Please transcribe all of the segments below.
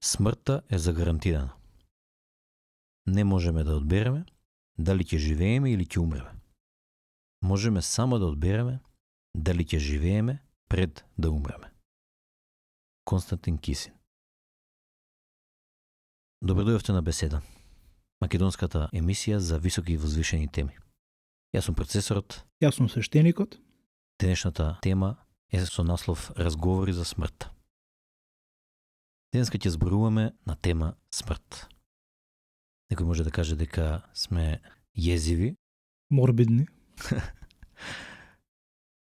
Смртта е загарантирана. Не можеме да одбереме дали ќе живееме или ќе умреме. Можеме само да одбереме дали ќе живееме пред да умреме. Константин Кисин. Добро дојдовте на Беседа, македонската емисија за високи и возвишени теми. Јас сум процесорот. Јас сум свештеникот. Денешната тема е со наслов Разговори за смртта. Денеска ќе зборуваме на тема смрт. Некој може да каже дека сме језиви, Морбидни.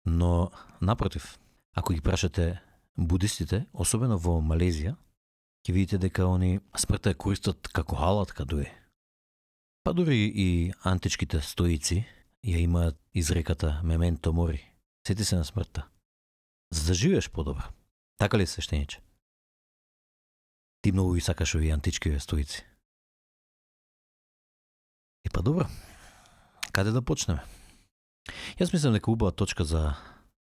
но напротив, ако ги прашате будистите, особено во Малезија, ќе видите дека они смртта ја користат како алат кадуе. Па дури и античките стоици ја имаат изреката мементо мори. Сети се на смртта, за да живееш подобро. Така ли свештениче? Ти многу ги сакаш овие античкиве стоици. Па добро, каде да почнеме? Јас мислам дека убава точка за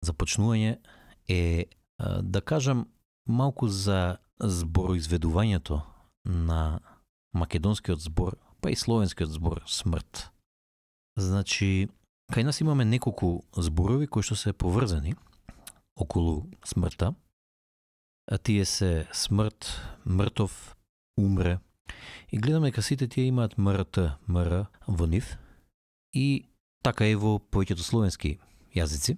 почнување е да кажам малку за збороизведувањето на македонскиот збор, па и словенскиот збор смрт. Значи, кај нас имаме неколку зборови кои што се поврзани околу смртта. А тие се смрт, мртов, умре. И гледаме дека сите тие имаат МРТ, МР во нив. И така е во повеќето словенски јазици.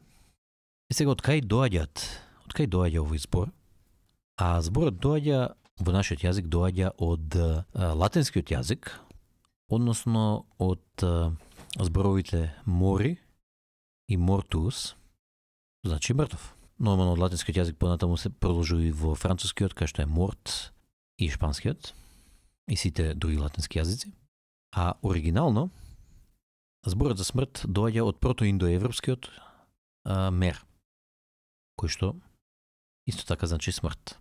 И сега од кај доаѓа овој збор? А зборот доаѓа во нашиот јазик доаѓа од латинскиот јазик, односно од зборовите мори и мортус, значи мртов. Нормално од латинскиот јазик понатаму се продолжува и во францускиот, кај што е морт, и шпанскиот, и сите други латински јазици. А оригинално, зборот за смрт доаѓа од протоиндоевропскиот мер, кој што исто така значи смрт.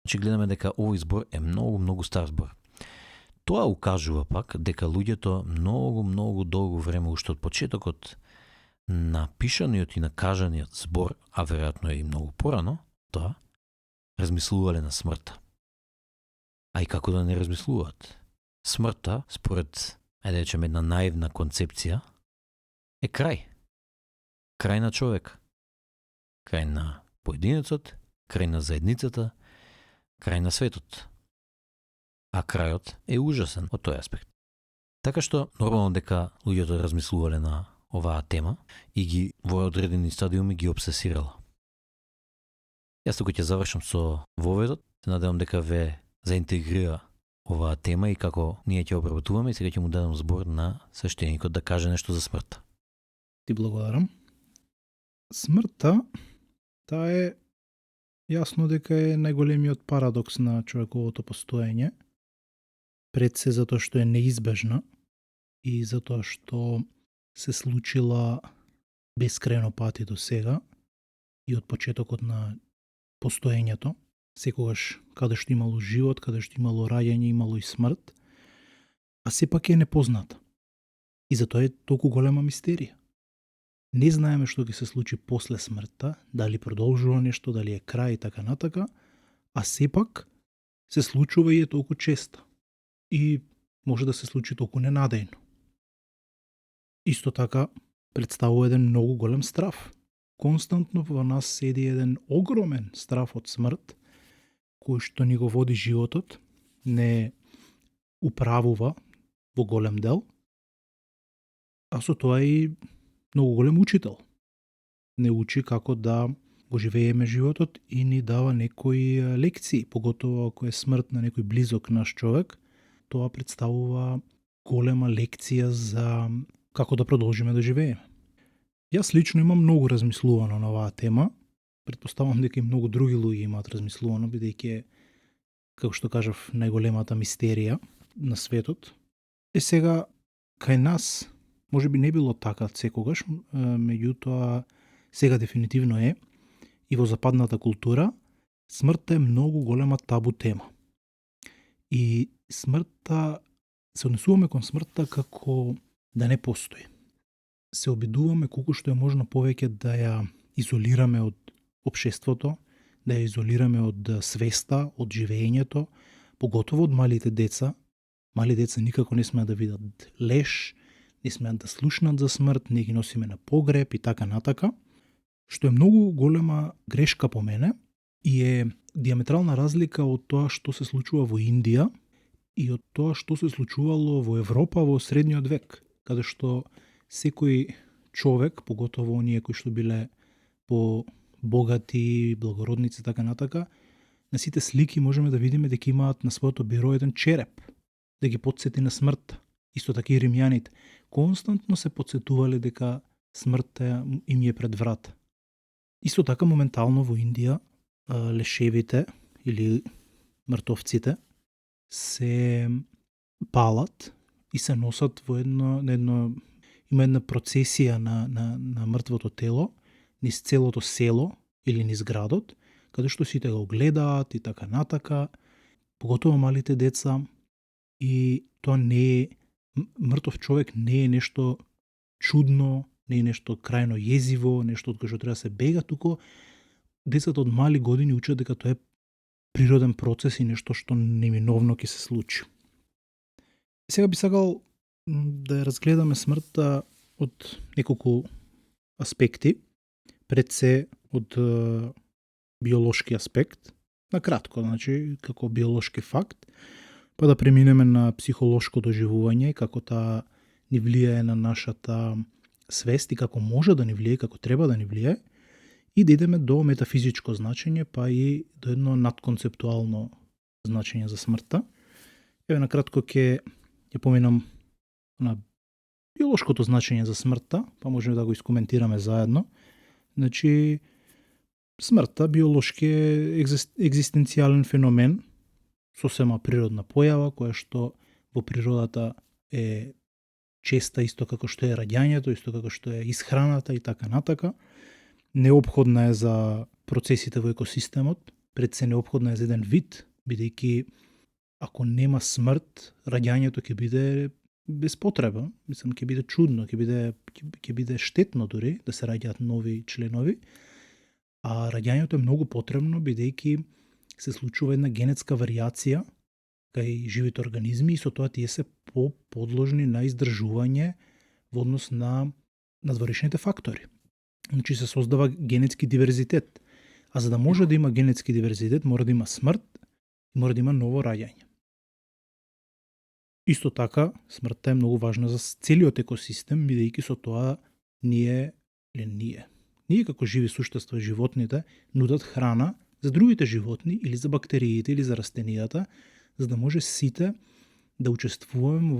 Значи гледаме дека овој збор е многу стар збор. Тоа укажува пак дека луѓето многу долго време, уште од почетокот на пишаниот и на кажаниот збор, а веројатно и многу порано, тоа, размислувале на смртта. А и како да не размислуваат? Смртта, според, да речеме, една наивна концепција, е крај. Крај на човек. Крај на поединецот, крај на заедницата, крај на светот. А крајот е ужасен од тој аспект. Така што, нормално дека луѓето размислувале на оваа тема и ги во одредени стадиуми ги обсесирала. Јас туку ќе завршам со воведот, се надевам дека ве заинтегрира оваа тема и како ние ќе обработуваме, и сега ќе му дадам збор на свештеникот да каже нешто за смртта. Ти благодарам. Смртта, таа е јасно дека е најголемиот парадокс на човековото постоење, пред се затоа што е неизбежна и затоа што се случила бескрајно пати до сега и од почетокот на постоењето, секогаш каде што имало живот, каде што имало раѓање, имало и смрт, а сепак е непозната. И затоа е толку голема мистерија. Не знаеме што ќе се случи после смртта, дали продолжува нешто, дали е крај и така натака, а сепак се случува и е толку често. И може да се случи толку ненадејно. Исто така представува еден многу голем страв. Константно во нас седи еден огромен страв од смрт, кој што ни го води животот, не управува во голем дел, а со тоа и многу голем учител. Не учи како да го живееме животот и ни дава некои лекции, поготово ако е смрт на некој близок наш човек, тоа представува голема лекција за како да продолжиме да живееме. Јас лично имам многу размислувано на оваа тема. Претпоставам дека и многу други луѓе имаат размислувано, бидејќи, како што кажав, најголемата мистерија на светот. Е сега, кај нас, може би не било така секогаш, меѓутоа сега дефинитивно е, и во западната култура, смртта е многу голема табу тема. И смртта, се однесуваме кон смртта како да не постои. Се обидуваме колку што е можно повеќе да ја изолираме од општеството, да ја изолираме од свеста, од живеењето, поготово од малите деца. Мали деца никако не смеат да видат леш, не смеат да слушнат за смрт, не ги носиме на погреб и така натака, што е многу голема грешка по мене и е диаметрална разлика од тоа што се случува во Индија и од тоа што се случувало во Европа во средниот век, каде што секој човек, поготово оние кои што биле по богати, благородници така натака, на сите слики можеме да видиме дека имаат на своето биро еден череп, да ги потсети на смртта. Исто така и римјаните константно се потсетувале дека смртта им е пред врата. Исто така моментално во Индија лешевите или мртовците се палат и се носат во има една процесија на мртвото тело низ целото село или низ градот, каде што сите го гледаат и така натака, поготово малите деца, и тоа не е, мртов човек не е нешто чудно, не е нешто крајно језиво, нешто од кое што треба да се бега, туку децата од мали години учат дека тоа е природен процес и нешто што неминовно ќе се случи. Сега би сакал да разгледаме смртта од неколку аспекти, пред се од биолошки аспект, на кратко, значи како биолошки факт, па да преминеме на психолошко доживување, како таа ни влијае на нашата свест и како може да ни влијае, како треба да ни влијае, и да идеме до метафизичко значење, па и до едно надконцептуално значење за смртта. Еве на кратко ќе поминам на биолошкото значење за смртта, па можеме да го искоментираме заедно. Значи, смртта биолошки е екзистенцијален феномен, сосема природна појава, која што во природата е честа исто како што е раѓањето, исто како што е исхраната и така натака. Неопходна е за процесите во екосистемот, пред се неопходна е за еден вид, бидејќи ако нема смрт, раѓањето ќе биде безпотреба, мислам ќе биде чудно, ќе биде штетно дури да се раѓаат нови членови, а раѓањето е многу потребно бидејќи се случува една генетска варијација кај живите организми и со тоа тие се подложни на издржување во однос на надворешните фактори. Значи се создава генетски диверзитет. А за да може да има генетски диверзитет, мора да има смрт и мора да има ново раѓање. Исто така, смртта е многу важна за целиот екосистем, бидејќи со тоа ние како живи суштества, животните, нудат храна за другите животни или за бактериите или за растенијата, за да може сите да учествуваме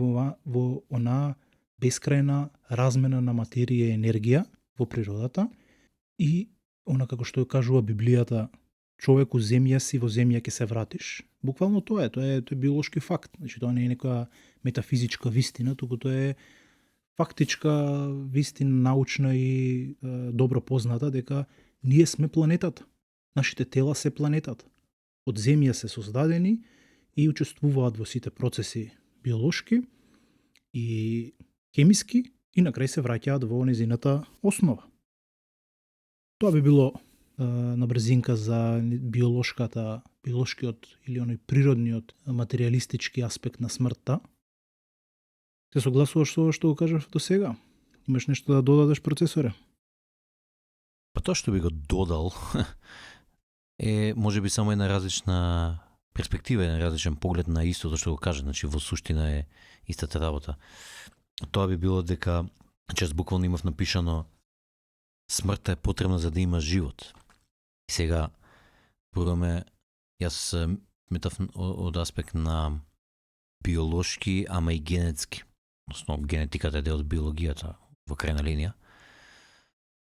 во она бескрајна размена на материја и енергија во природата и она како што кажува Библијата, човек у земја си, во земја ќе се вратиш. Буквално тоа е биолошки факт. Значи тоа не е некоја метафизичка вистина, туку тоа е фактичка вистина, научна и добро позната дека ние сме планетата. Нашите тела се планетата. Од земја се создадени и учествуваат во сите процеси биолошки и хемиски и на крај се враќаат во незината основа. Тоа би било на брзинка за биолошкиот или оној природниот материјалистички аспект на смртта. Се согласуваш со ова што го кажав до сега? Имаш нешто да додадеш, процесоре? Па тоа што би го додал е можеби само една различна перспектива, еден различен поглед на истото што го кажа, значи во суштина е истата работа. Тоа би било дека, чест буквално имав напишано, смртта е потребна за да има живот. И сега, пораме, јас метав од аспект на биолошки, ама и генетски. Односно, генетиката е дел од биологијата во крајна линија.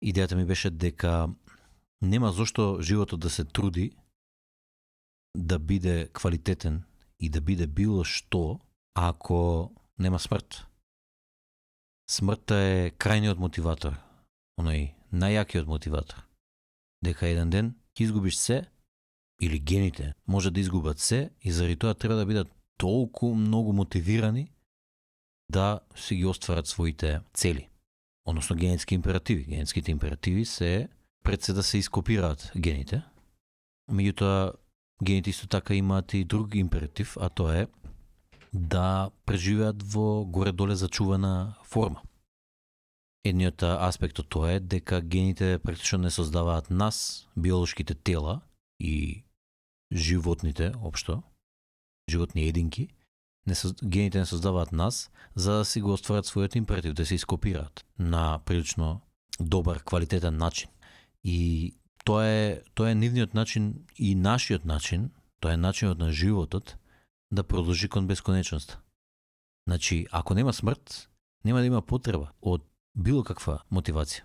Идејата ми беше дека нема зошто животот да се труди да биде квалитетен и да биде било што ако нема смрт. Смртта е крајниот мотиватор, оној најјакиот мотиватор. Дека еден ден ќе изгубиш се, или гените може да изгубат се и заради тоа треба да бидат толку многу мотивирани да си ги остварат своите цели. Односно генетски императиви. Генетските императиви се пред се да се ископираат гените. Меѓутоа, гените исто така имаат и друг императив, а тоа е да преживеат во горе-доле зачувана форма. Едниот аспект од тоа е дека гените практично не создаваат нас, биолошките тела и животните општо, животни единки, гените не создаваат нас за да си го остварат својот императив, да се ископираат на прилично добар, квалитетен начин. И тоа е нивниот начин и нашиот начин, тоа е начинот на животот да продолжи кон бесконечноста. Значи, ако нема смрт, нема да има потреба од било каква мотивација.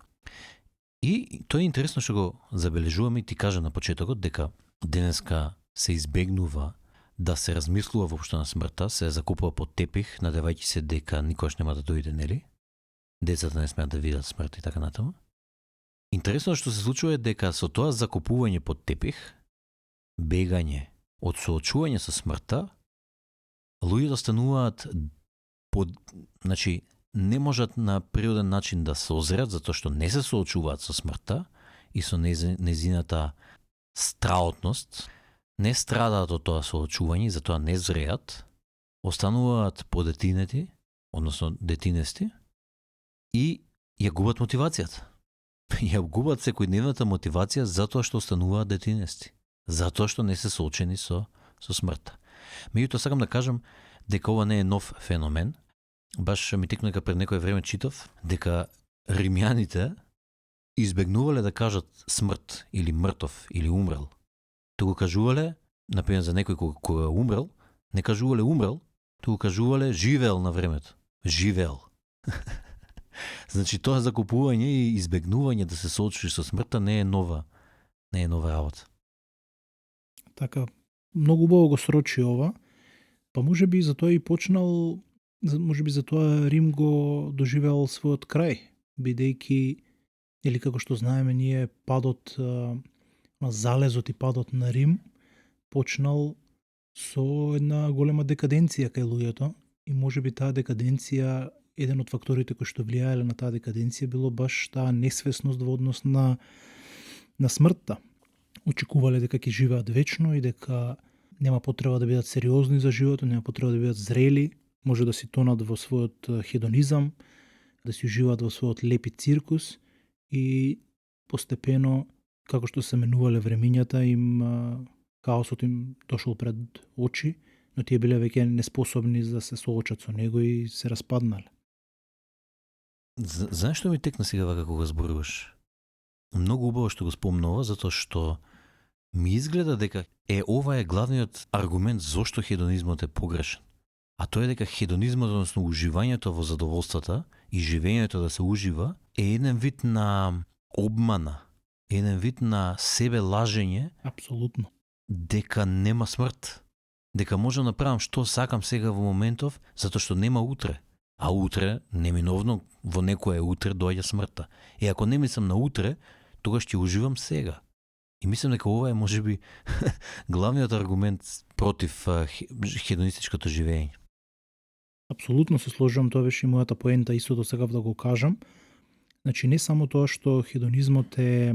И тоа е интересно што го забележуваме и ти кажа на почетокот дека денеска се избегнува да се размислува воопшто на смртта, се закупува под тепих, надевајќи се дека никош нема да дојде, нели? Децата не смеат да видат смрт и така натаму. Интересно што се случува е дека со тоа закупување под тепих, бегање од соочување со смртта, луѓето стануваат значи не можат на природен начин да се озрат затоа што не се соочуваат со смртта и со незината страотност, не страдаат од тоа соочување, затоа не зреат, остануваат подетинети, односно детинести, и ја губат мотивацијата. Ја губат секојдневната мотивација затоа што остануваат детинести, затоа што не се соочени со смртта. Меѓутоа сакам да кажам дека ова не е нов феномен. Баш ми текна дека пред некој време читав дека римјаните избегнувале да кажат смрт или мртов или умрел. Туку кажувале, например за некој кој е умрел, не кажувале умрел, туку кажувале живеел на времето. Живеел. Значи тоа закупување и избегнување да се соочиш со смртта не е нова работа. Така, многу убаво го срочи ова, па можеби затоа и почнал, можеби затоа Рим го доживеал својот крај, бидејќи, или како што знаеме ние, падот на залезот и падот на Рим почнал со една голема декаденција кај луѓето и можеби таа декаденција, еден од факторите кои што влијаеле на таа декаденција било баш таа несвесност во однос на смртта. Очекувале дека ќе живеат вечно и дека нема потреба да бидат сериозни за животот, нема потреба да бидат зрели, може да си тонат во својот хедонизам, да си уживаат во својот лепи циркус и постепено, како што се менувале времињата, им хаосот им дошол пред очи, но тие биле веќе неспособни да се соочат со него и се распаднале. Знаеш што ми текна сега како го зборуваш? Многу убаво што го спомнува, затоа што ми изгледа дека ова е главниот аргумент зошто хедонизмот е погрешен. А тоа е дека хедонизмот, односно уживањето во задоволствата и живењето да се ужива, е еден вид на обмана, еден вид на себе лажење. Апсолутно. Дека нема смрт. Дека можам да направам што сакам сега во моментов, затоа што нема утре. А утре, неминовно, во некое утре доаѓа смртта. И ако не мислам на утре, тогаш ќе уживам сега. И мислам дека ова е можеби главниот аргумент против хедонистичкото живење. Апсолутно се сложувам, тоа беше и мојата поента, истото сакав да го кажам. Значи не само тоа што хедонизмот е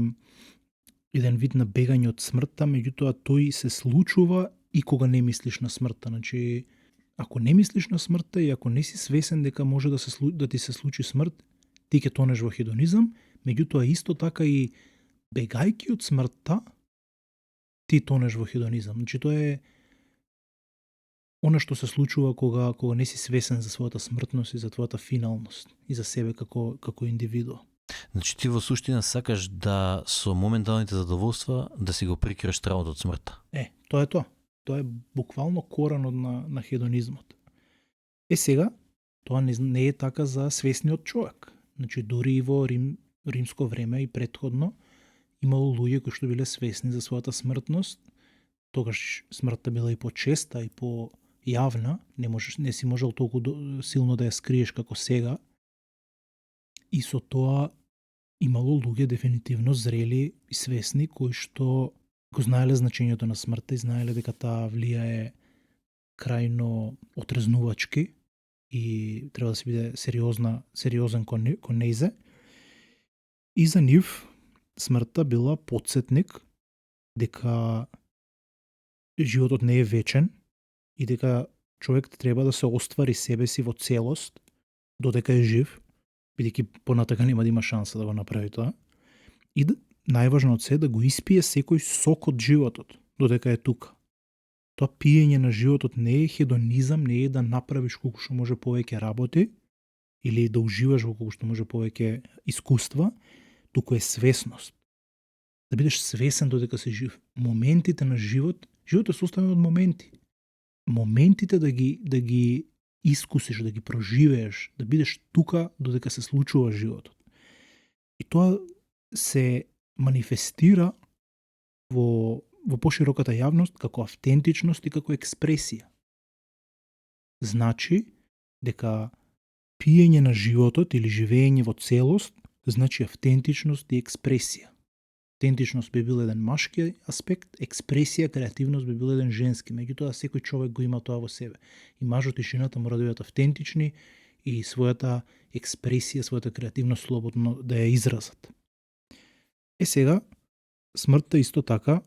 еден вид на бегање од смртта, меѓутоа тој се случува и кога не мислиш на смртта. Значи, ако не мислиш на смртта и ако не си свесен дека може да ти се случи смрт, ти ќе тонеш во хедонизам, меѓутоа исто така и бегајќи од смртта, ти тонеш во хедонизам. Значи тоа е она што се случува кога не си свесен за својата смртност и за твојата финалност и за себе како индивидуа. Значи ти во суштина сакаш да со моменталните задоволства да си го прикриеш страхот од смртта. Тоа е тоа. Тоа е буквално коренот на хедонизмот. Сега, тоа не е така за свесниот човек. Значи дури и во римско време и претходно имало луѓе кои што биле свесни за својата смртност. Тогаш смртта била и почеста и по јавна, не си можел толку силно да ја скриеш како сега. И со тоа имало луѓе дефинитивно зрели и свесни кои што го знаеле значењето на смртта и знаеле дека таа влијае крајно отрезнувачки и треба да се биде сериозен кон нејзе. И за нив смртта била потсетник дека животот не е вечен и дека човек треба да се оствари себе си во целост додека е жив, бидејќи понатака нема да има шанса да го направи тоа. И најважно од се да го испие секој сок од животот додека е тука. Тоа пиење на животот не е хедонизам, не е да направиш колку што може повеќе работи или да уживаш во колку што може повеќе искуства, туку е свесност. Да бидеш свесен додека си жив. Моментите на живот е составен од моменти. Моментите да ги искусиш, да ги проживееш, да бидеш тука додека се случува животот. И тоа се манифестира во пошироката јавност како автентичност и како експресија. Значи дека пиење на животот или живење во целост значи автентичност и експресија. Автентичност би бил еден машки аспект, експресија, креативност би бил еден женски. Меѓутоа секој човек го има тоа во себе. И мажот и жената мора да бидат автентични и својата експресија, својата креативност слободно да ја изразат. Сега, смртта исто така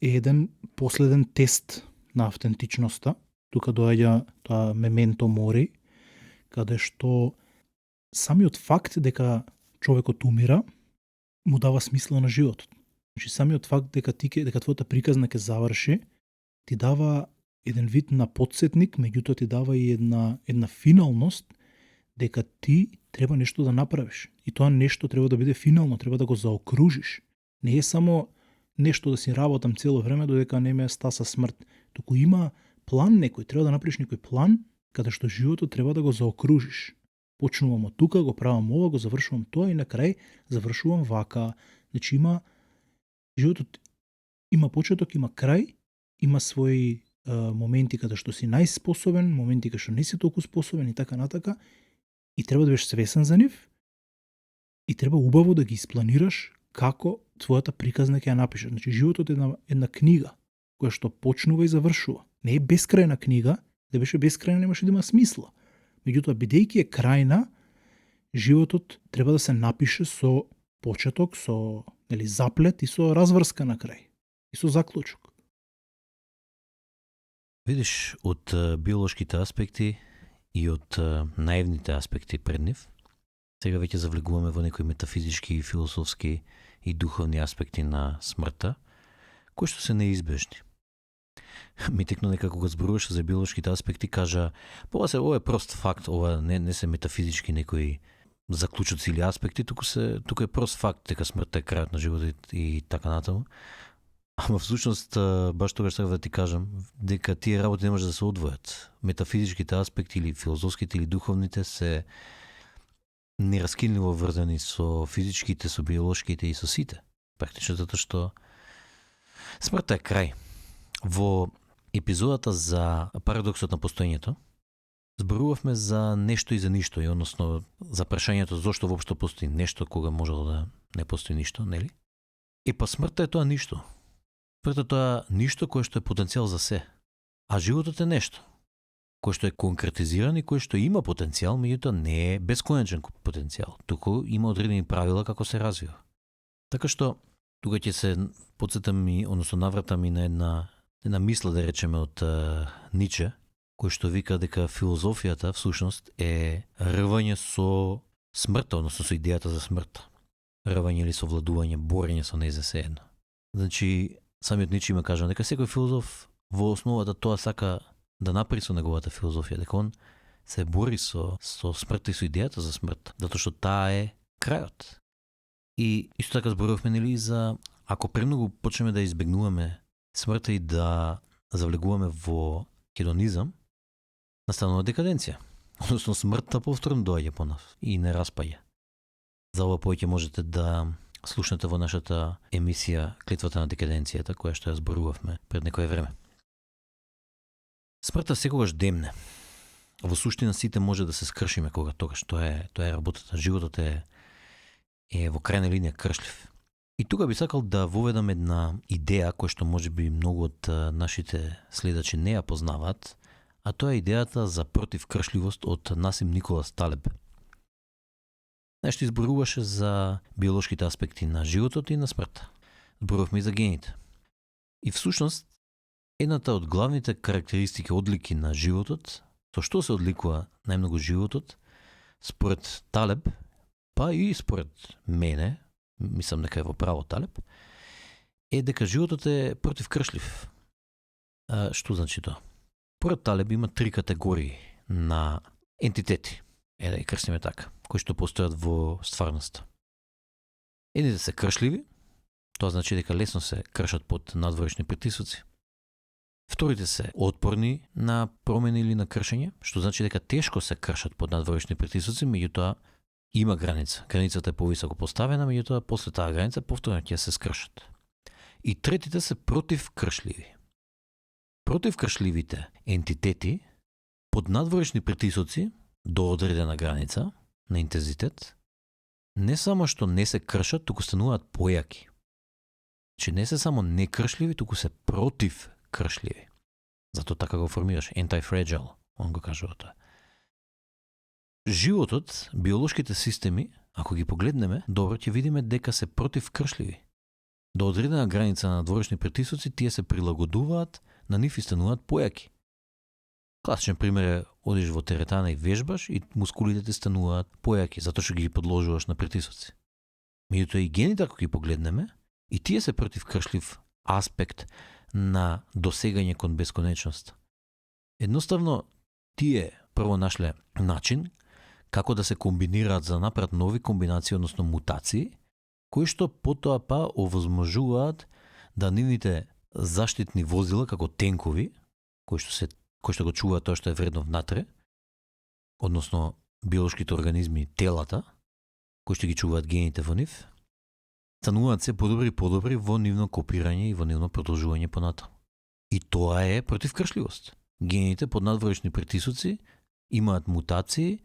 е еден последен тест на автентичноста. Тука доаѓа тоа мементо мори, каде што самиот факт дека човекот умира му дава смисла на животот. Значи самиот факт дека твојата приказна ќе заврши ти дава еден вид на потсетник, меѓутоа ти дава и една финалност дека ти треба нешто да направиш. И тоа нешто треба да биде финално, треба да го заокружиш. Не е само нешто да си работам цело време додека не ме стаса смрт. Туку има план некој, треба да направиш некој план каде што животот треба да го заокружиш. Почнувам од тука, го правам ова, го завршувам тоа и на крај завршувам вака. Значи животот има почеток, има крај, има своји моменти каде што си најспособен, моменти каде што не си толку способен и така натака. И треба да бидеш свесен за нив и треба убаво да ги испланираш како твојата приказна ќе ја напишеш. Значи животот е една книга која што почнува и завршува. Не е бескрајна книга, да беше бескрајна немаше да има смисла. Меѓутоа, бидејќи е крајна, животот треба да се напише со почеток, со заплет и со разврска на крај. И со заклучок. Видиш, од биолошките аспекти и од наивните аспекти пред нив, сега веќе завлегуваме во некои метафизички, философски и духовни аспекти на смртта, кои што се неизбежни. Ми текно нека кога зборуваше за биолошките аспекти, кажа, ова е прост факт, ова не се метафизички некои заклучоци или аспекти, туку е прост факт дека смртта е крајот на животот и така натаму. Ама всушност, баш тогаш сакав да ти кажам, дека тие работи не може да се одвојат. Метафизичките аспекти или филозофските или духовните се нераскинливо врзани со физичките, со биолошките и со сите. Практично затоа што смртта е крај. Во епизодата за парадоксот на постоењето зборувавме за нешто и за ништо, и односно за прашањето зошто воопшто постои нешто кога можело да не постои ништо, нели? И па смртта е тоа ништо. Смртта е тоа ништо кое што е потенцијал за се. А животот е нешто кој што е конкретизиран и кој што има потенцијал, меѓутоа не е бесконечен потенцијал, туку има одредени правила како се развива. Така што тука ќе се потсетам и, односно навратам и на една мисла, да речеме, од Ниче, кој што вика дека филозофијата всушност е рвање со смртта, односно со идејата за смртта. Рвање или совладување, борење со неј за се едно. Значи, самиот Ниче има кажа дека секој филозоф во основата тоа сака да напри со неговата филозофија, дека он се бори со смртта и со идејата за смртта, затоа што таа е крајот. И исто така зборувавме, нели, за ако премногу почнеме да избегнуваме смртта и да завлегуваме во хедонизам, настанува декаденција. Односно смртта повторно доаѓа по нас и не распаѓа. За ова повеќе можете да слушнете во нашата емисија Клетвата на декаденцијата, која што ја зборувавме пред некое време. Смртта секогаш демне. Во суштина сите може да се скршиме кога тогаш. Тоа е работата. Животот е во крајна линија кршлив. И тука би сакал да воведам една идеја која што можеби многу од нашите следачи не ја познаваат, а тоа е идејата за противкршливост од Насим Николас Талеб. Нешто изборуваше за биолошките аспекти на животот и на смртта. Зборувавме и за гените. И всушност едната од главните карактеристики, одлики на животот, со што се одликува најмногу животот, според Талеб, па и според мене, мислам дека е во право Талеб, е дека животот е противкршлив. Што значи тоа? Според Талеб има 3 категории на ентитети, да ги крстиме така, кои што постојат во стварноста. Едните се кршливи, тоа значи дека лесно се кршат под надворешни притисоци. Вторите се отпорни на промени или на кршење, што значи дека тешко се кршат под надворешни притисоци, меѓутоа има граница. Границата е повисоко поставена, меѓутоа после таа граница повторно ќе се скршат. И третите се противкршливи. Противкршливите ентитети под надворешни притисоци до одредена граница на интензитет не само што не се кршат, туку стануваат појаки. Че не се само некршливи, туку се противкршливи. Зато така го формираш anti-fragile, он го кажува тоа. Животот, биолошките системи, ако ги погледнеме, добро ќе видиме дека се противкршливи. До одредена граница на надворешни притисоци тие се прилагодуваат на нив и стануваат појаки. Класичен пример е одиш во теретана и вежбаш и мускулите ти стануваат појаки, затоа што ги подложуваш на притисоци. Меѓутоа и гените, ако ги погледнеме, и тие се противкршлив аспект на досегање кон бесконечност. Едноставно, тие прво нашле начин како да се комбинираат за напред нови комбинации, односно мутации, кои што потоа па овозможуваат да нивните заштитни возила, како тенкови, кои што го чуваат тоа што е вредно внатре, односно биолошките организми, телата, кои што ги чуваат гените во нив, стануваат се подобри и подобри во нивно копирање и во нивно продолжување понатаму. И тоа е противкршливост. Гените под надворешни притисоци имаат мутации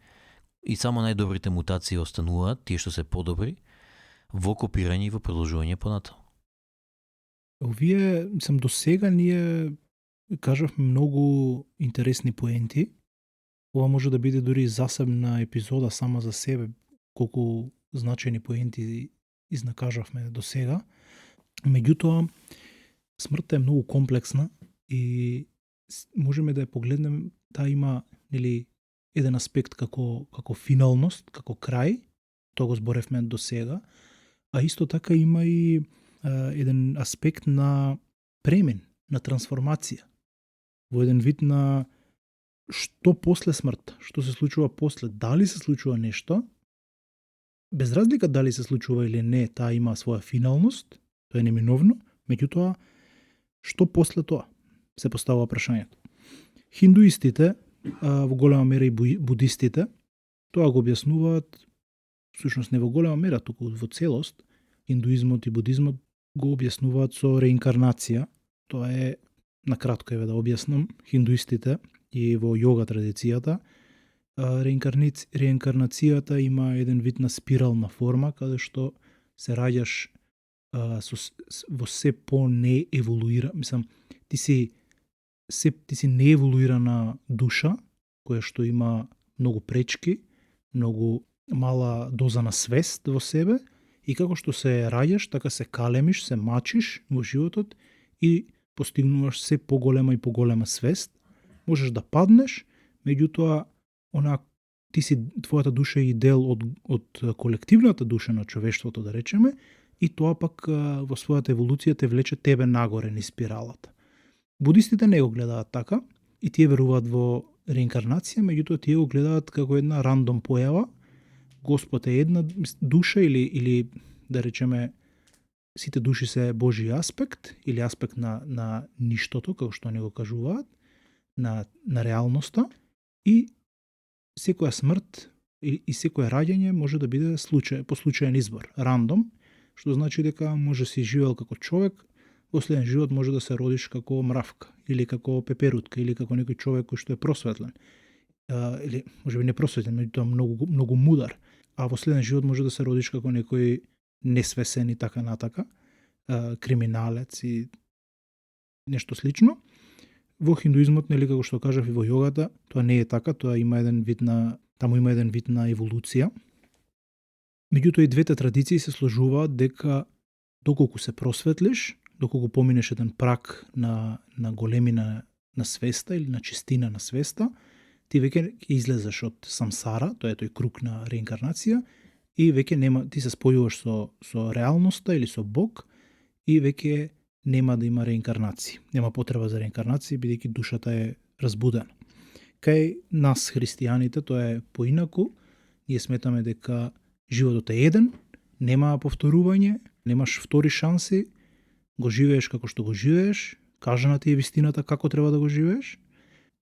и само најдобрите мутации остануваат, тие што се подобри, во копирање и во продолжување понатаму. Овие, до сега ние кажавме многу интересни поенти. Ова може да биде дури засебна епизода сама за себе, колку значајни поенти изнакажавме до сега. Меѓутоа, смртта е многу комплексна и можеме да ја погледнеме, таа има еден аспект како финалност, како крај, тоа го зборевме до сега, а исто така има и еден аспект на премен, на трансформација, во еден вид на што после смртта, што се случува после, дали се случува нешто, без разлика дали се случува или не, таа има своја финалност, тоа е неминовно, меѓутоа, што после тоа, се поставува прашањето. Хиндуистите, во голема мера и будистите, тоа го објаснуваат, всушност не во голема мера, туку во целост, хиндуизмот и будизмот го објаснуваат со реинкарнација. Тоа е, накратко да објаснам, хиндуистите и во јога традицијата, реинкарнацијата има еден вид на спирална форма, каде што се раѓаш во се по нееволуира, ти си нееволуирана душа, која што има многу пречки, многу мала доза на свест во себе, и како што се раѓаш, така се калемиш, се мачиш во животот и постигнуваш се поголема и поголема свест. Можеш да паднеш, меѓутоа твојата душа е дел од колективната душа на човештвото, да речеме, и тоа пак во својата еволуција те влече тебе нагоре низ спиралата. Будистите не го гледаат така и тие веруваат во реинкарнација, меѓутоа тие го гледаат како една рандом појава. Господ е една душа или да речеме сите души се Божи аспект или аспект на ништото, како што не го кажуваат, на реалноста, и секоја смрт и секое раѓање може да биде по случаен избор, рандом, што значи дека може си живеел како човек, во следен живот може да се родиш како мравка, или како пеперутка, или како некој човек кој што е просветлен, или може би не просветлен, меѓутоа многу мудар, а во следен живот може да се родиш како некој несвесен и така натака, криминалец и нешто слично. Во хиндуизмот, како што кажав, и во јогата, тоа не е така, таму има еден вид на еволуција. Меѓутоа и двете традиции се сложуваат дека доколку се просветлиш, доколку поминеш еден прак на големина на свеста или на чистина на свеста, ти веќе излезеш од самсара, тоа е тој круг на реинкарнација, и веќе нема, ти се спојуваш со реалноста или со Бог, и веќе нема да има реинкарнација. Нема потреба за реинкарнација, бидејќи душата е разбудена. Кај нас, христијаните, тоа е поинаку. Ние сметаме дека животот е еден, нема повторување, немаш втори шанси, го живееш како што го живееш, кажана ти е вистината како треба да го живееш,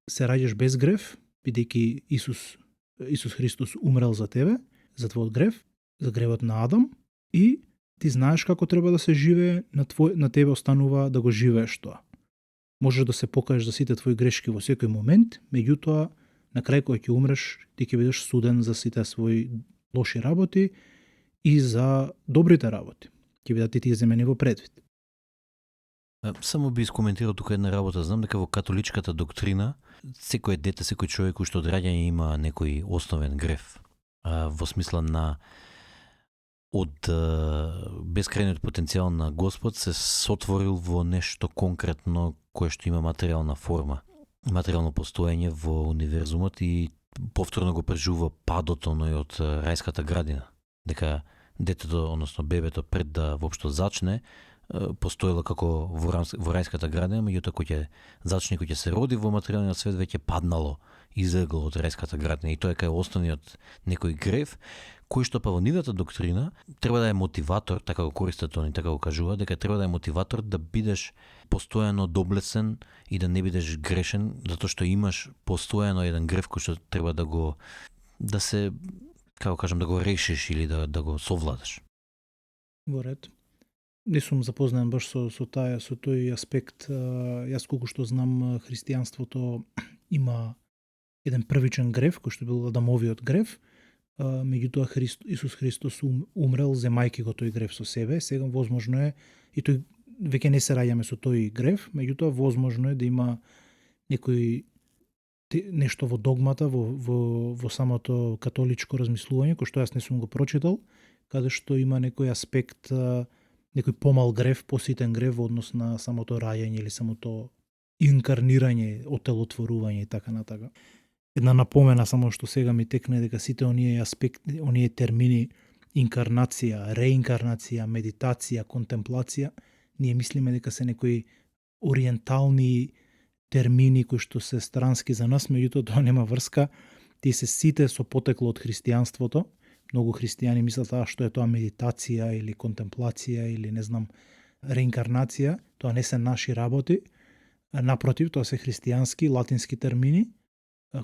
се раѓаш без грев, бидејќи Исус Христос умрел за тебе, за твојот грев, за гревот на Адам, и ти знаеш како треба да се живее, на тебе останува да го живееш тоа. Можеш да се покажеш за сите твои грешки во секој момент, меѓутоа, на крај кога ќе умреш, ти ќе бидеш суден за сите своји лоши работи и за добрите работи. Ќе бидат и тие земени во предвид. Само би искоментирал тука една работа. Знам дека во католичката доктрина секој дете, секој човек уште од раѓање има некој основен грев. Во смисла на од бескрајниот потенцијал на Господ се сотворил во нешто конкретно кое што има материјална форма, материјално постоење во универзумот и повторно го преживува падот од рајската градина. Дека детето, односно бебето, пред да воопшто зачне, постоело како во рајската градина, меѓутоа кој ќе зачне, кој ќе се роди во материјалниот свет, веќе паднало, излегло од рајската градина. И тоа е кај основниот некој грев, кој што па во нивната доктрина треба да е мотиватор, така го користат они, така го кажува, дека треба да е мотиватор да бидеш постојано доблесен и да не бидеш грешен, затоа што имаш постојано еден грев кој што треба да се, како кажам, да го решиш или да го совладаш. Во ред. Не сум запознаен баш со тој аспект. Јас колку што знам, христијанството има еден првичен грев, кој што бил Адамовиот грев, меѓутоа Исус Христос умрел земајки го тој грев со себе. Сега возможно е, и тој веќе не се раѓаме со тој грев, меѓутоа возможно е да има нешто во догмата, во самото католичко размислување, кој што јас не сум го прочитал, каде што има некој аспект, некој помал грев, поситен грев во однос на самото раѓање или самото инкарнирање, отелотворување и така натака. Една напомена само што сега ми текне, дека сите оние аспекти, оние термини инкарнација, реинкарнација, медитација, контемплација, ние мислиме дека се некои ориентални термини кои што се странски за нас, меѓутоа тоа нема врска. Тие се сите со потекло од христијанството. Многу христијани мислат што е тоа медитација или контемплација или не знам реинкарнација. Тоа не се наши работи. Напротив, тоа се христијански, латински термини,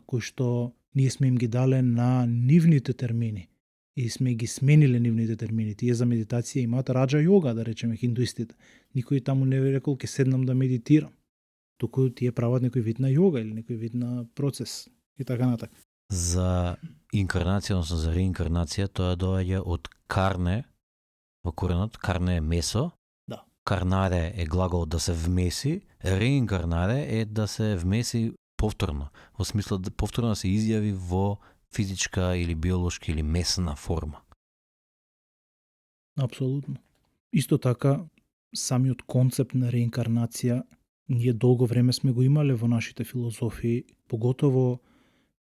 кои што ние сме им ги дале на нивните термини и сме ги смениле нивните термини. Тие за медитација имаат раджа јога, да речеме хиндуистите. Никој таму не рекол ке седнам да медитирам. Туку тие прават некој вид на јога или некој вид на процес и така натака. За инкарнација, односно за реинкарнација, тоа доаѓа од карне, во коренот, карне е месо, да. Карнаре е глагол да се вмеси, реинкарнаре е да се вмеси повторно, во смисла да повторно се изјави во физичка или биолошка или месна форма. Апсолутно. Исто така, самиот концепт на реинкарнација ние долго време сме го имале во нашите филозофии, поготово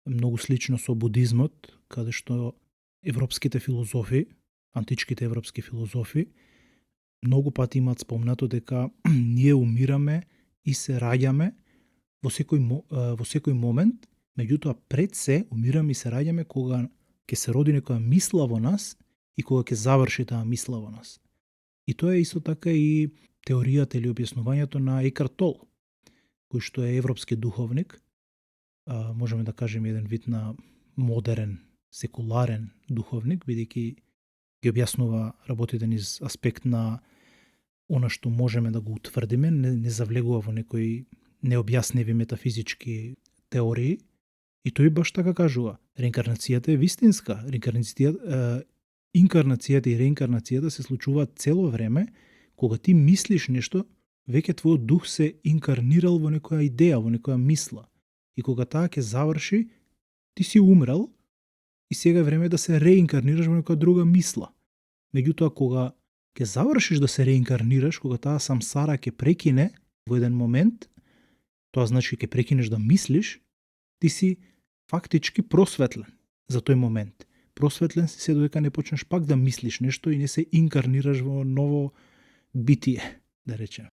многу слично со будизмот, каде што европските филозофи, античките европски филозофи, многу пати имаат спомнато дека ние умираме и се раѓаме во секој момент, меѓутоа пред се умираме и се раѓаме кога ќе се роди некоја мисла во нас и кога ќе заврши таа мисла во нас. И тоа е исто така и теоријата или објаснувањето на Екарт Тол, кој што е европски духовник, можеме да кажеме еден вид на модерен, секуларен духовник, бидејќи ги објаснува работите низ аспект на она што можеме да го утврдиме, не завлегува во некои необјасневи метафизички теории. И тој баш така кажува, реинкарнацијата е вистинска, инкарнацијата и реинкарнацијата се случуваат цело време, кога ти мислиш нешто, веќе твојот дух се инкарнирал во некоја идеја, во некоја мисла. И кога таа ќе заврши, ти си умрел и сега е време да се реинкарнираш во некоја друга мисла. Меѓутоа, кога ќе завршиш да се реинкарнираш кога таа самсара ќе прекине во еден момент, тоа значи ќе прекинеш да мислиш, ти си фактички просветлен за тој момент. Просветлен си се додека не почнеш пак да мислиш нешто и не се инкарнираш во ново битие, да речем.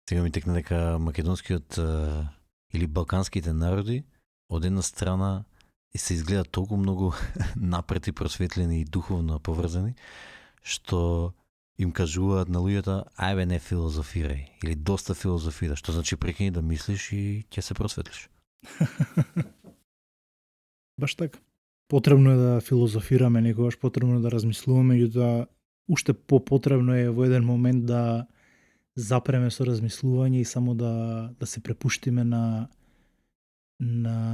Сега ми текна дека македонскиот или балканските народи од една страна се изгледат толку многу напред и просветлени и духовно поврзани, што им кажуваат на луѓето, ајбе не филозофирај, или доста филозофира, што значи прекини да мислиш и ќе се просветлиш. Баш така. Потребно е да филозофираме некогаш, потребно е да размислуваме, меѓутоа уште попотребно е во еден момент да запреме со размислување и само да се препуштиме на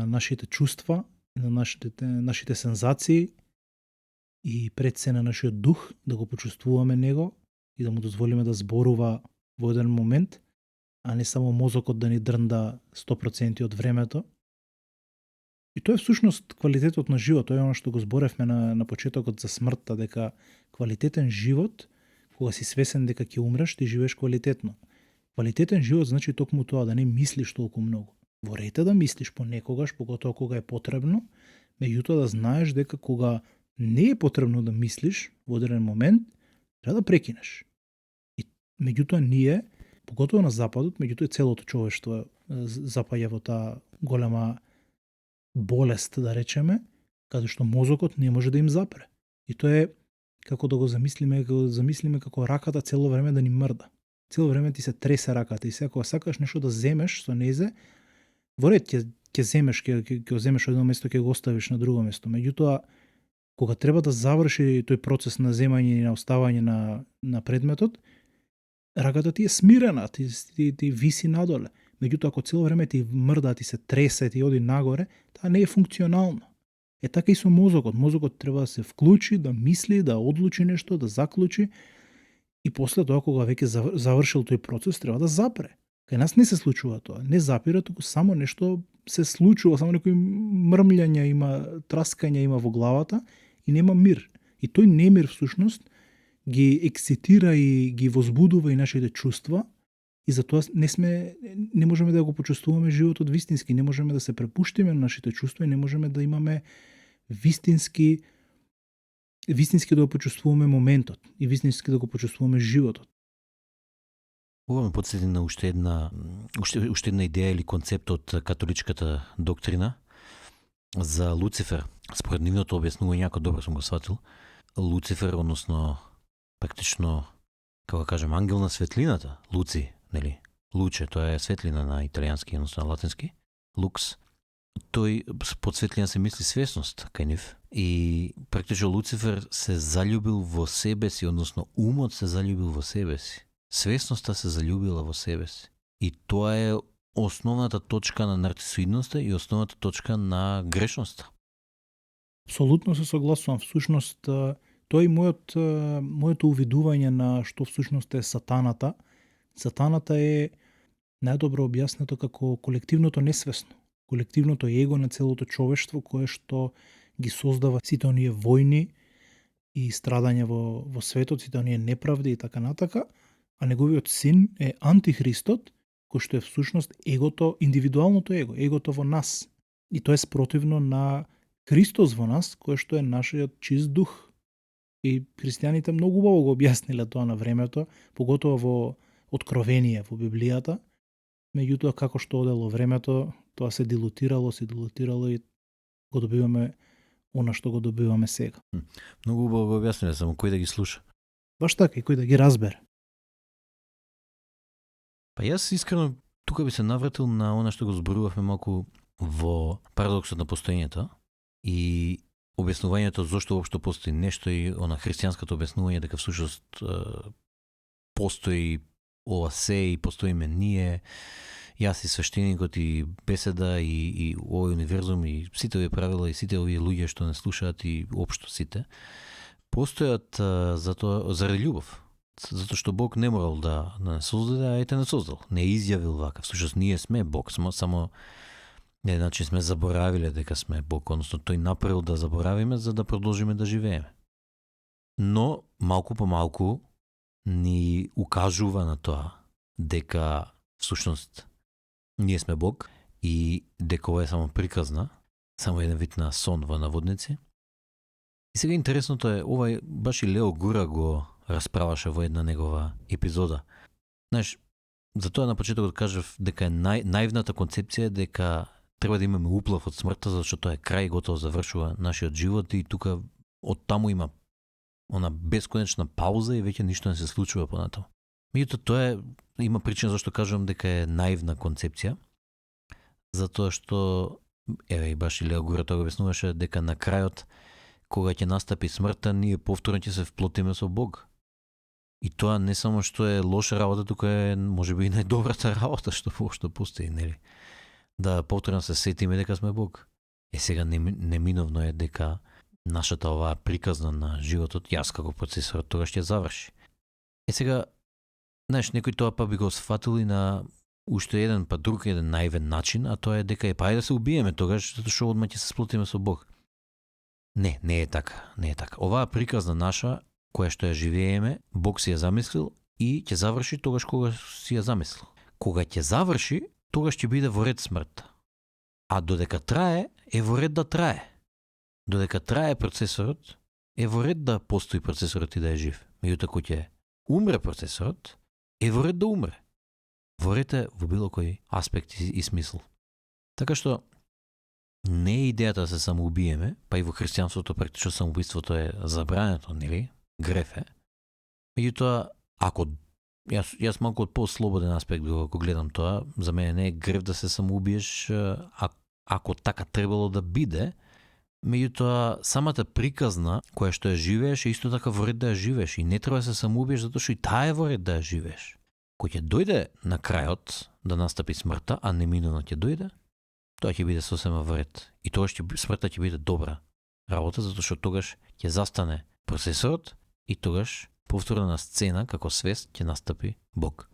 нашите чувства, на нашите сензации и пред се на нашиот дух, да го почувствуваме него и да му дозволиме да зборува во еден момент, а не само мозокот да ни дрнда 100% од времето. И тоа е всушност квалитетот на живот, тоа е оно што го зборевме на почетокот за смртта, дека квалитетен живот, кога си свесен дека ќе умреш, ти живееш квалитетно. Квалитетен живот значи токму тоа, да не мислиш толку многу. Во ред е да мислиш понекогаш, поготоа кога е потребно, меѓутоа да знаеш дека кога не е потребно да мислиш во одреден момент, треба да прекинеш. И меѓутоа ние, поготоа на западот, меѓутоа целото човештво запаѓа во таа голема болест, да речеме, каде што мозокот не може да им запре. И тоа е како да го замислиме како раката цело време да ни мрда. Цело време ти се тресе раката и сега кога сакаш нешто да земеш со незе, во ред ќе земеш, ќе земеш од едно место, ќе го оставиш на друго место. Меѓутоа, кога треба да заврши тој процес на земање и на оставање на предметот, раката ти е смирена, ти виси надоле. Меѓутоа, ако цело време ти мрда, ти се тресе, ти оди нагоре, таа не е функционално. Е така и со мозокот. Мозокот треба да се вклучи, да мисли, да одлучи нешто, да заклучи и после тоа, кога веќе завршил тој процес, треба да запре. Кај нас не се случува тоа. Не запира, туку само нешто се случува, само некои мрмљања има, траскања има во главата и нема мир. И тој немир всушност ги ексцитира и ги возбудува и нашите чувства и затоа не можеме да го почувствуваме животот вистински, не можеме да се препуштиме на нашите чувства и не можеме да имаме вистински да го почувствуваме моментот и вистински да го почувствуваме животот. Ова ме подсети на уште една идеја или концепт од католичката доктрина за Луцифер. Според нивното објаснување, ако добро сум го сватил, Луцифер, односно практично, како кажем, ангел на светлината, Луци, нели? Луче, тоа е светлина на италијански, односно на латински, лукс. Тој под светлина се мисли свесност кај нив и практично Луцифер се заљубил во себе си, односно умот се заљубил во себе си. Свесноста се заљубила во себе си. И тоа е основната точка на нарцисоидноста и основната точка на грешноста. Апсолутно се согласувам. Всушност, тоа е моето увидување на што всушност е сатаната. Сатаната е најдобро објаснето како колективното несвесно, колективното его на целото човештво кое што ги создава сите оние војни и страдања во светот, сите оние неправди и така натака, а неговиот син е антихристот, кој што е всушност егото, индивидуалното егото во нас. И тоа е спротивно на Христос во нас, кој што е нашиот чист дух. И христијаните многу убаво го објасниле тоа на времето, поготово во Откровение во Библијата, меѓутоа како што одело времето, тоа се дилутирало и го добиваме она што го добиваме сега. Многу убаво го објасниле, само кој да ги слуша. Баш така, и кој да ги разбере. Па јас искрено тука би се навратил на она што го зборувавме малку во парадоксот на постоењето и објаснувањето зошто воопшто постои нешто и она христијанското објаснување дека всушност постои ова се и постоиме ние, јас и свештеникот и беседа и овој универзум и сите овие правила и сите овие луѓе што не слушаат и општо сите постојат заради љубов. Затоа што Бог не морал да не создаде, а ете не создал. Не изјавил вака. Всушност ние сме Бог, само значи сме заборавиле дека сме Бог, односно тој направил да заборавиме за да продолжиме да живееме. Но малку по малку ни укажува на тоа дека всушност ние сме Бог и дека ова е само приказна, само еден вид на сон во наводници. И сега интересното е, ова баш и Лео Гура го расправаше во една негова епизода. Знаеш, затоа на почетокот кажав дека наивната концепција е дека треба да имаме уплав од смртта, зашто тоа е крај, готово завршува нашиот живот и тука од таму има она бесконечна пауза и веќе ништо не се случува понатаму. Меѓутоа тоа има причина зашто кажувам дека е наивна концепција, затоа што еве и баш и Лео Гура тоа го објаснуваше дека на крајот кога ќе настапи смртта, ние повторно ќе се вплотиме со Бог. И тоа не само што е лоша работа, тука е можеби и најдобрата работа што постои, нели? Да повторно се сетиме дека сме Бог. Сега неминовно е дека нашата оваа приказна на животот, јас како процесор, тогаш ќе заврши. Сега, знаеш, некој тоа па би го сфатил и на уште еден па друг еден наивен начин, а тоа е дека да се убиеме тогаш, затоа што одма ќе се сплотиме со Бог. Не е така, не е така. Оваа приказна наша, која што ја живееме, Бог си ја замислил и ќе заврши тогаш кога си ја замислил. Кога ќе заврши, тогаш ќе биде во ред смртта. А додека трае, е во ред да трае. Додека трае процесорот, е во ред да постои процесорот и да е жив. Меѓутоа кога ќе умре процесорот, е во ред да умре. Во ред е во било кој аспект и смисл. Така што не е идејата да се самоубиеме, па и во христијанството практично самоубиството е забрането, нели? Греф е. Меѓутоа, ако јас малку од по-слободен аспект го гледам тоа, за мене не е греф да се самоубиеш, ако така требало да биде, меѓутоа самата приказна која што ја живееш е исто така во ред да ја живееш и не треба да се самоубиеш затоа што и таа е во ред да ја живееш. Кој ќе дојде на крајот да настапи смртта, а неминовно ќе дојде, тоа ќе биде сосема во ред. И тогаш смртта ќе биде добра работа, затоа што тогаш ќе застане процесорот и тогаш повторно на сцена како свест ќе настапи Бог.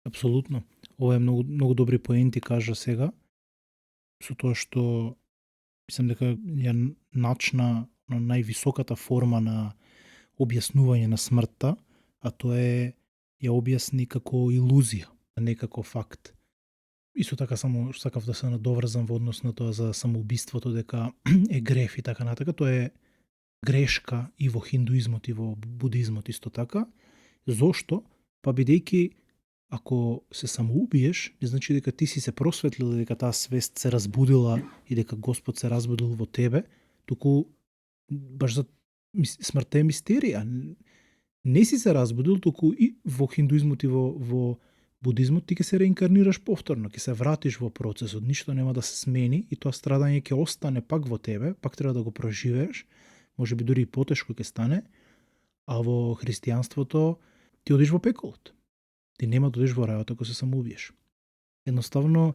Апсолутно. Ова е многу добри поенти кажа сега, со тоа што мислам дека ја начна на највисоката форма на објаснување на смртта, а тоа е ја објасни како илузија, а не како факт. Исто така само сакав да се надоврзам во однос на тоа за самоубиството дека е греф и така натака, тоа е грешка и во хиндуизмот и во будизмот исто така. Зошто? Па бидејќи ако се самоубиеш, не значи дека ти си се просветлил, дека таа свест се разбудила и дека Господ се разбудил во тебе, туку баш за смртта е мистерија. Не си се разбудил, туку и во хиндуизмот и во будизмот ти ќе се реинкарнираш повторно, ќе се вратиш во процесот, ништо нема да се смени и тоа страдање ќе остане пак во тебе, пак треба да го проживееш, може би дури и потешко ќе стане, а во христијанството ти одиш во пеколот. Ти нема да одиш во рајот ако се самоубиеш. Едноставно,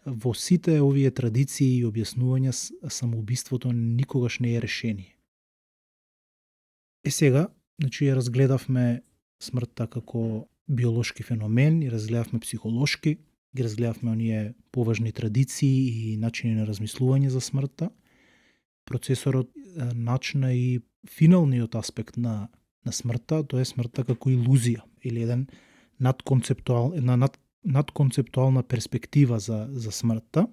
во сите овие традиции и објаснувања самоубиството никогаш не е решение. Сега, значи, ја разгледавме смртта како биолошки феномен и разгледавме психолошки, ги разгледавме оние поважни традиции и начини на размислување за смртта. Процесорот начна и финалниот аспект на смртта, тоа е смртта како илузија или една надконцептуална перспектива за смртта.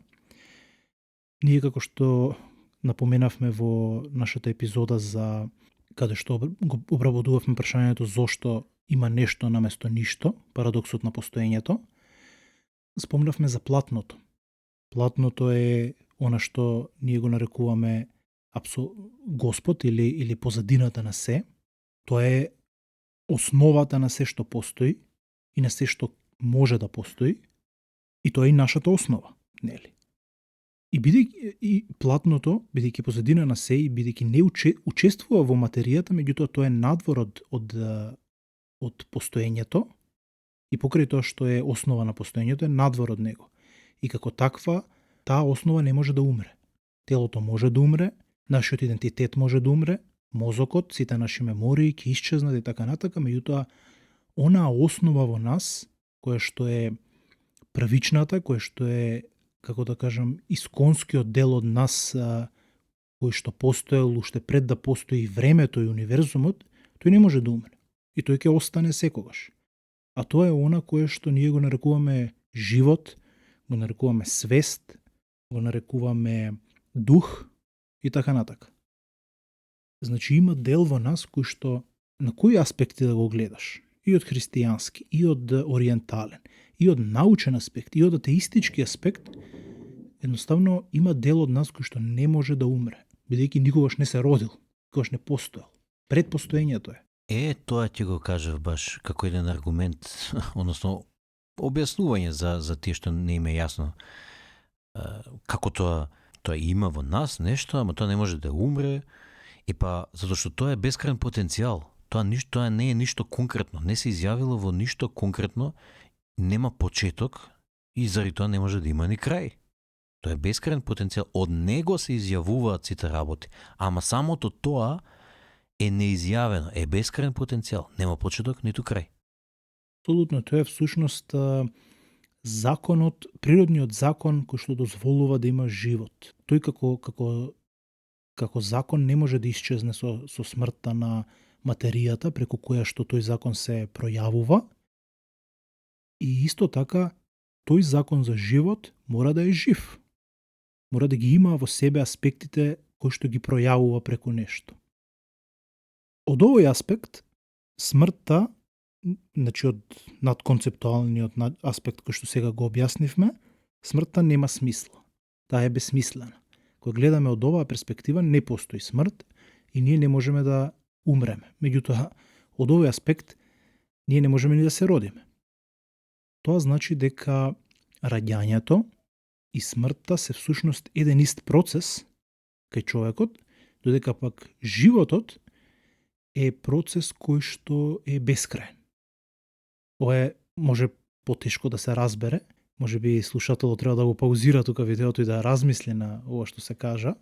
Ние како што напоменавме во нашата епизода за каде што го обработувавме прашањето зошто има нешто наместо ништо, парадоксот на постоењето, спомнавме за платното. Платното е она што ние го нарекуваме Господ или позадината на се. Тоа е основата на се што постои и на се што може да постои, и тоа е и нашата основа, нели? И платното, бидејќи позадина на се и бидејќи не учествува во материјата, меѓутоа тоа е надвор од постоењето и покрај тоа што е основа на постоењето е надвор од него. И како таква, таа основа не може да умре. Телото може да умре, нашиот идентитет може да умре, мозокот, сите наши мемории ќе исчезнат и така натака, меѓутоа онаа основа во нас, која што е првичната, која што е, како да кажам, исконскиот дел од нас, кој што постоел уште пред да постои времето и универзумот, тој не може да умре. и тој ќе остане секогаш. А тоа е она кое што ние го нарекуваме живот, го нарекуваме свест, го нарекуваме дух и така натака. Значи има дел во нас кој што на кои аспекти да го гледаш, и од христијански, и од ориентален, и од научен аспект, и од атеистички аспект, едноставно има дел од нас кој што не може да умре, бидејќи никогаш не се родил, никогаш не постоел. Пред постоењето е. Тоа ќе го кажав баш како еден аргумент, односно објаснување за тие што не им е јасно како тоа има во нас нешто, ама тоа не може да умре, и па затоа што тоа е бескраен потенцијал. Тоа не е ништо конкретно, не се изјавило во ништо конкретно, нема почеток и заради тоа не може да има ни крај. Тоа е бескраен потенцијал, од него се изјавуваат сите работи, ама самото тоа е неизјавено, е бескраен потенцијал, нема почеток ниту крај. Апсолутно, тоа е всушност законот, природниот закон кој што дозволува да има живот. Тој како закон не може да исчезне со смртта на материјата преку која што тој закон се пројавува. И исто така, тој закон за живот мора да е жив. Мора да ги има во себе аспектите кои што ги пројавува преку нешто. Од овој аспект, смртта, значи од надконцептуалниот аспект кој што сега го објаснивме, смртта нема смисла. Таа е бесмислена. Кога гледаме од оваа перспектива, не постои смрт и ние не можеме да умреме. Меѓутоа, од овој аспект, ние не можеме ни да се родиме. Тоа значи дека раѓањето и смртта се всушност еден ист процес кај човекот, додека пак животот е процес кој што е бескраен. Ова е може потешко да се разбере, може би слушателот треба да го паузира тука видеото и да размисли на ова што се кажа,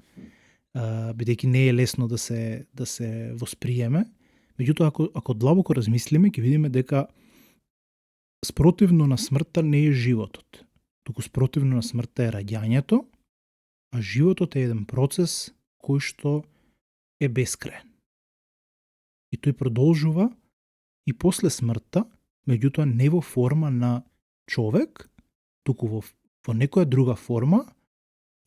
бидејќи не е лесно да се восприеме. Меѓутоа, ако длабоко размислиме, ќе видиме дека спротивно на смртта не е животот, туку спротивно на смртта е раѓањето, а животот е еден процес кој што е бескраен. И тој продолжува и после смртта, меѓутоа не во форма на човек, туку во некоја друга форма,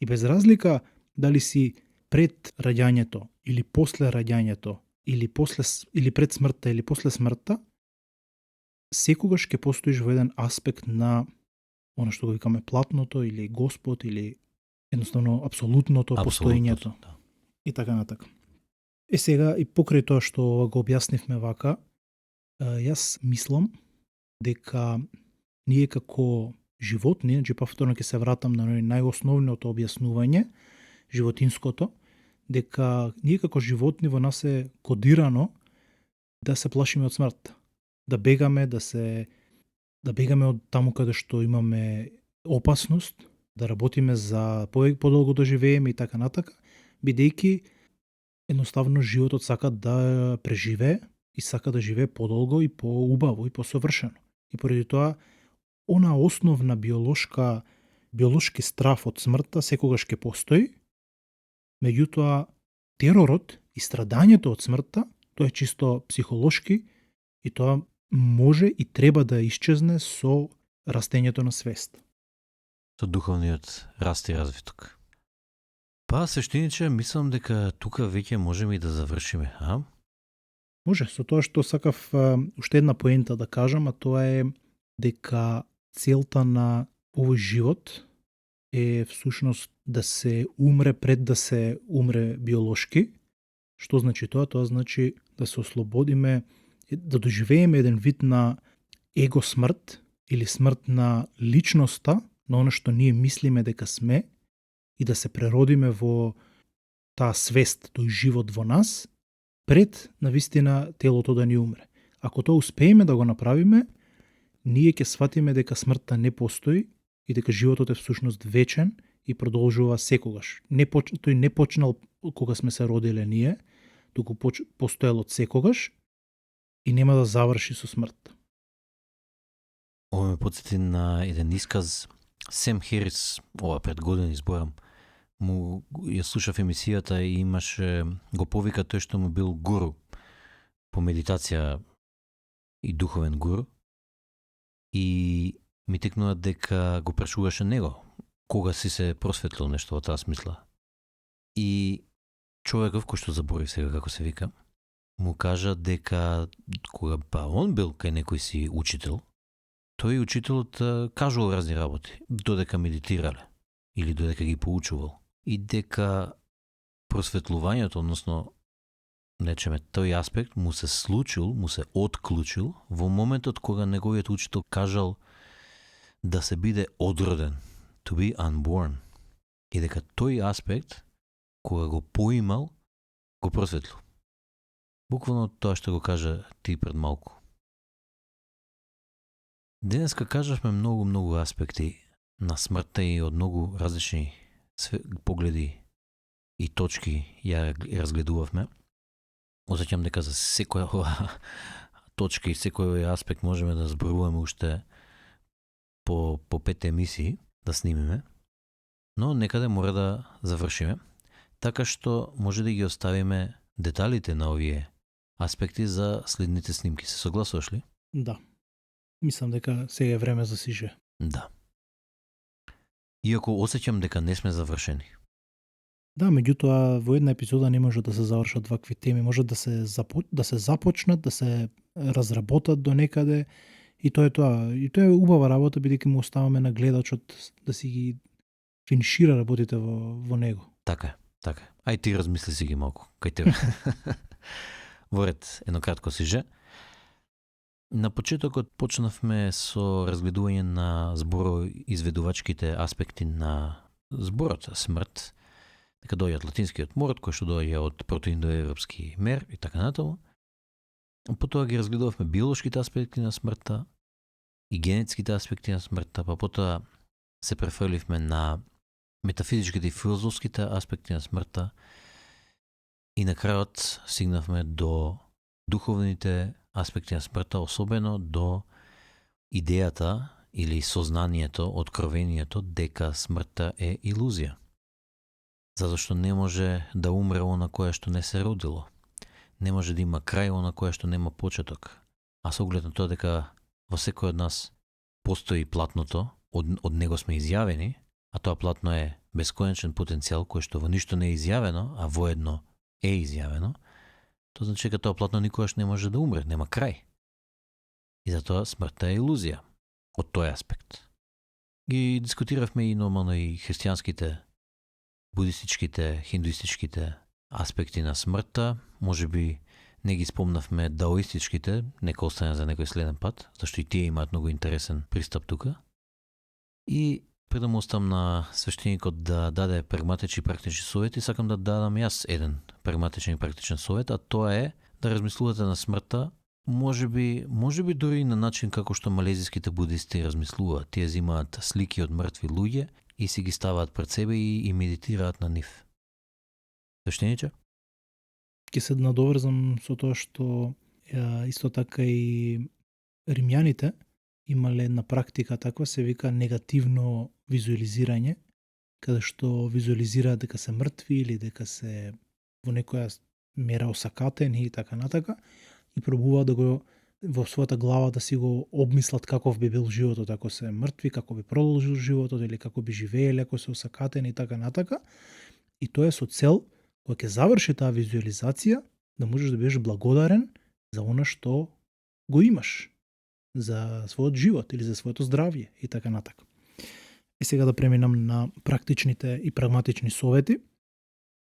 и без разлика дали си пред раѓањето или после раѓањето, или пред смртта или после смртта, секогаш ќе постоиш во еден аспект на оно што го викаме платното или Господ или едноставно апсолутното постоењето. Да. И така натака. Сега и покрај тоа што го објаснивме вака, јас мислам дека ние како животни, значи повторно ќе се вратам на најосновното објаснување, животинското, дека ние како животни во нас е кодирано да се плашиме од смртта, да бегаме од таму каде што имаме опасност, да работиме за подолго да живееме и така натака, бидејќи едноставно животот сака да преживее и сака да живее подолго и поубаво и посовршено. И поради тоа, она основна биолошки страф од смртта секогаш ќе постои, меѓутоа теророт и страдањето од смртта, тоа е чисто психолошки и тоа може и треба да исчезне со растењето на свест. Со духовниот раст и развиток. Па, свештениче, мислам дека тука веќе можеме и да завршиме, а? Може, со тоа што сакав уште една поента да кажам, а тоа е дека целта на овој живот е всушност да се умре пред да се умре биолошки. Што значи тоа? Тоа значи да се ослободиме, да доживееме еден вид на его смрт или смрт на личноста, на оно што ние мислиме дека сме, и да се преродиме во таа свест, тој живот во нас, пред навистина телото да ни умре. Ако тоа успееме да го направиме, ние ќе сватиме дека смртта не постои и дека животот е всушност вечен и продолжува секогаш. Тој не почнал кога сме се родиле ние, туку постоел од секогаш и нема да заврши со смрт. Ова ме потсети на еден исказ Сем Херис, ова пред години зборам, му ја слушав емисијата и имаше, го повика тој што му бил гуру по медитација и духовен гуру и ми текнува дека го прашуваше него кога си се просветлил нешто во таа смисла. И човеков кој што заборив сега како се вика, му кажа дека кога он бил кај некој си учител, тој учителот кажувал разни работи, додека медитирале или додека ги поучувал. И дека просветлувањето, односно нечеме тој аспект му се случил, му се отклучил во моментот кога неговиот учител кажал да се биде одроден, to be unborn. И дека тој аспект кога го поимал, го просветлил. Буквално тоа што го кажа ти пред малку. Денеска кажавме многу аспекти на смртта и од многу различни погледи и точки ја разгледувавме. Осеќам дека за секоја ова точка и секој аспект можеме да зборуваме уште по 5 емисии да снимиме, но некаде мора да завршиме, така што може да ги оставиме деталите на овие аспекти за следните снимки. Се согласуваш ли? Да. Мислам дека сега е време за сиже. Да. Иако осеќам дека не сме завршени. Да, меѓутоа во една епизода не може да се завршат вакви теми, може да се започнат, да се разработат до некаде и тоа е тоа. И тоа е убава работа бидејќи му оставаме на гледачот да си ги финишира работите во него. Така е. Ај ти размисли си ги малку, кај тебе. Во ред, едно кратко сиже. На почетокот почнавме со разгледување на збороизведувачките аспекти на зборот смрт, дека доаѓа латинскиот морот, кој што доаѓа од протоиндоевропски мер и така натаму. Потоа ги разгледувавме биолошките аспекти на смртта и генетските аспекти на смртта, па потоа се префрливме на метафизичките и филозофските аспекти на смртта и на крајот стигнавме до духовните аспекти на смртта, особено до идејата или сознанието, откровението дека смртта е илузија. Затоа што не може да умре она кое што не се родило. Не може да има крај она кое што нема почеток. А со оглед на тоа дека во секој од нас постои платното, од него сме изјавени, а тоа платно е бесконечен потенцијал кој што во ништо не е изјавено, а воедно е изјавено, тоа значи дека тоа платно никогаш не може да умре, нема крај. И затоа смртта е илузија од тој аспект. Ги дискутиравме и нормално и христијанските, будистичките, хиндуистичките аспекти на смртта, можеби не ги спомнавме даоистичките, нека остане за некој следен пат, зашто и тие имаат многу интересен пристап тука. И пред да му оставам на свештеникот да даде прагматични и практични совети, сакам да дадам јас еден прагматичен и практичен совет, а тоа е да размислувате на смртта, можеби дури на начин како што малезиските будисти размислуваат. Тие земаат слики од мртви луѓе и си ги ставаат пред себе и медитираат на нив. Свештениче? Ќе се надоврзам со тоа што исто така и римјаните имале една практика таква, се вика негативно визуализирање, каде што визуализираат дека се мртви или дека се во некоја мера осакатени и така натака, и пробуваат да го во својата глава да си го обмислат каков би бил животот ако се мртви, како би продолжил животот или како би живееле ако се осакатени и така натака. И тоа е со цел кога ќе заврши таа визуализација да можеш да бидеш благодарен за она што го имаш, за својот живот или за своето здравје и така натака. И сега да преминам на практичните и прагматични совети.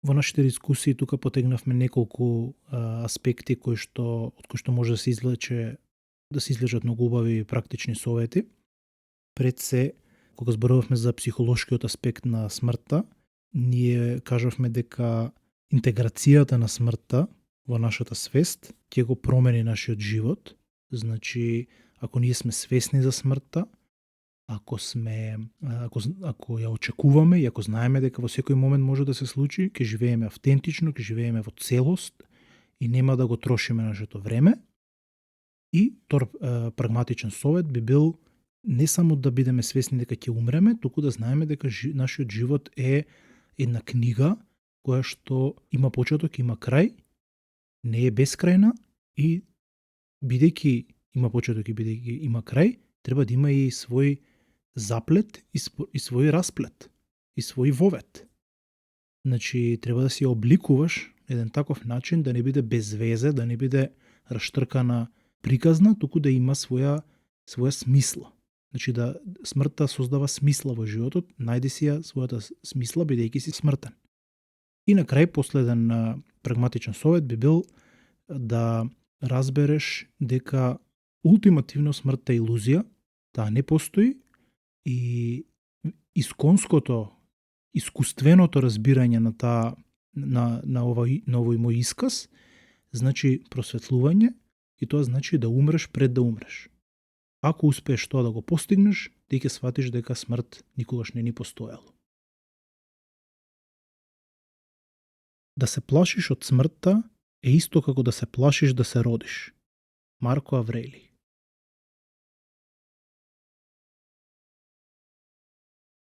Во нашите дискусии тука потегнавме неколку аспекти од кои што може да се извлечат многу убави практични совети. Пред се, кога зборувавме за психолошкиот аспект на смртта, ние кажавме дека интеграцијата на смртта во нашата свест ќе го промени нашиот живот. Значи, ако ние сме свесни за смртта, ако ја очекуваме и ако знаеме дека во секој момент може да се случи, ќе живееме автентично, ќе живееме во целост и нема да го трошиме нашето време. И тор прагматичен совет би бил не само да бидеме свесни дека ќе умреме, туку да знаеме дека нашиот живот е една книга која што има почеток, има крај, не е бескрајна и бидејќи има почеток и бидејќи има крај, треба да има и свој заплет и свој расплет, и свој вовет. Значи, треба да си обликуваш еден таков начин да не биде без везе, да не биде раштркана приказна, туку да има своја смисла. Значи, да смртта создава смисла во животот, најди си ја својата смисла бидејќи си смртен. И на крај, последен прагматичен совет би бил да разбереш дека ултимативно смртта е илузија, таа не постои и исконското, искуственото разбирање на овој мој исказ значи просветлување и тоа значи да умреш пред да умреш. Ако успееш тоа да го постигнеш, ти ќе сватиш дека смрт никогаш не ни постоело. Да се плашиш од смртта е исто како да се плашиш да се родиш. Марко Аврели.